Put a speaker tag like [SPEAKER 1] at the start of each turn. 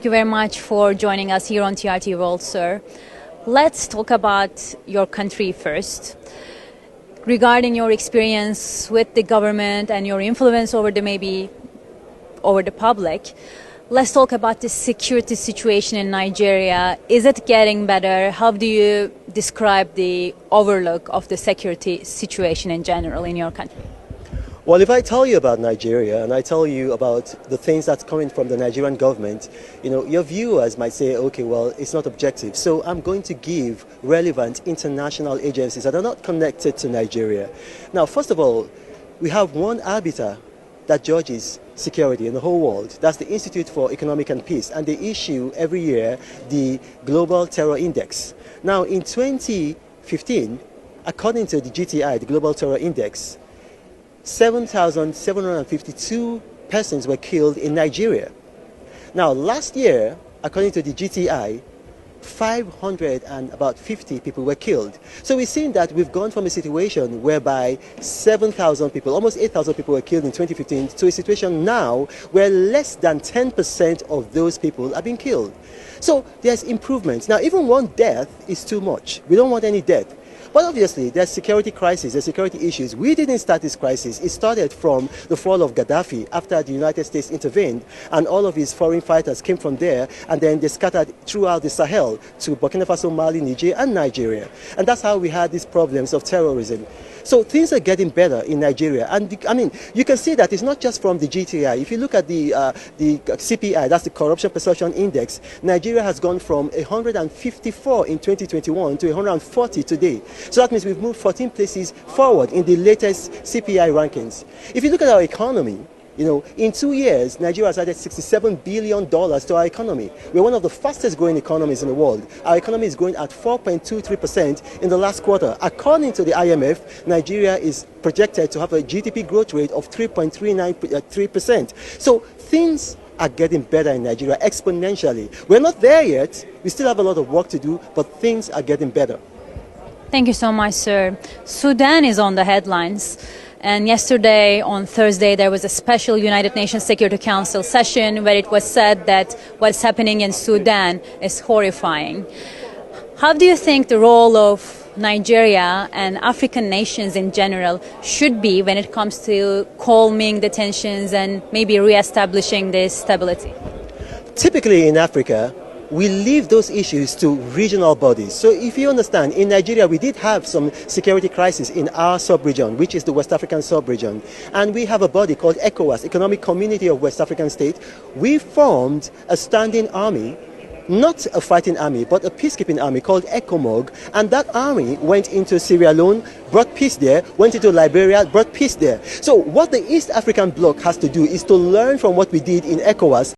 [SPEAKER 1] you very much for joining us here on TRT World, sir. Let's talk about your country first. Regarding your experience with the government and your influence over the public, let's talk about the security situation in Nigeria. Is it getting better? How do you describe the overlook of the security situation in general in your country?
[SPEAKER 2] Well, if I tell you about Nigeria and I tell you about the things that's coming from the Nigerian government, your viewers might say, okay, well, it's not objective. So I'm going to give relevant international agencies that are not connected to Nigeria. Now, first of all, we have one arbiter that judges security in the whole world. That's the Institute for Economic and Peace, and they issue every year the Global Terror Index. Now, in 2015, according to the GTI, the Global Terror Index, 7,752 persons were killed in Nigeria. Now, last year, according to the GTI, 550 people were killed. So we've seen that we've gone from a situation whereby 7,000 people, almost 8,000 people were killed in 2015 to a situation now where less than 10% of those people are being killed. So there's improvements. Now, even one death is too much. We don't want any death. But obviously, there's security crisis, there's security issues. We didn't start this crisis. It started from the fall of Gaddafi after the United States intervened, and all of his foreign fighters came from there, and then they scattered throughout the Sahel to Burkina Faso, Mali, Niger, and Nigeria. And that's how we had these problems of terrorism. So things are getting better in Nigeria. And you can see that it's not just from the GTI. If you look at the CPI, that's the Corruption Perception Index, Nigeria has gone from 154 in 2021 to 140 today. So that means we've moved 14 places forward in the latest CPI rankings. If you look at our economy, in 2 years, Nigeria has added $67 billion to our economy. We're one of the fastest growing economies in the world. Our economy is growing at 4.23% in the last quarter. According to the IMF, Nigeria is projected to have a GDP growth rate of 3.3%. So things are getting better in Nigeria exponentially. We're not there yet. We still have a lot of work to do, but things are getting better.
[SPEAKER 1] Thank you so much, sir. Sudan is on the headlines. And yesterday, on Thursday, there was a special United Nations Security Council session where it was said that what's happening in Sudan is horrifying. How do you think the role of Nigeria and African nations in general should be when it comes to calming the tensions and maybe reestablishing this stability?
[SPEAKER 2] Typically in Africa, we leave those issues to regional bodies. So if you understand, in Nigeria, we did have some security crisis in our sub-region, which is the West African sub-region. And we have a body called ECOWAS, Economic Community of West African States. We formed a standing army, not a fighting army, but a peacekeeping army called ECOMOG. And that army went into Sierra Leone, brought peace there, went into Liberia, brought peace there. So what the East African Bloc has to do is to learn from what we did in ECOWAS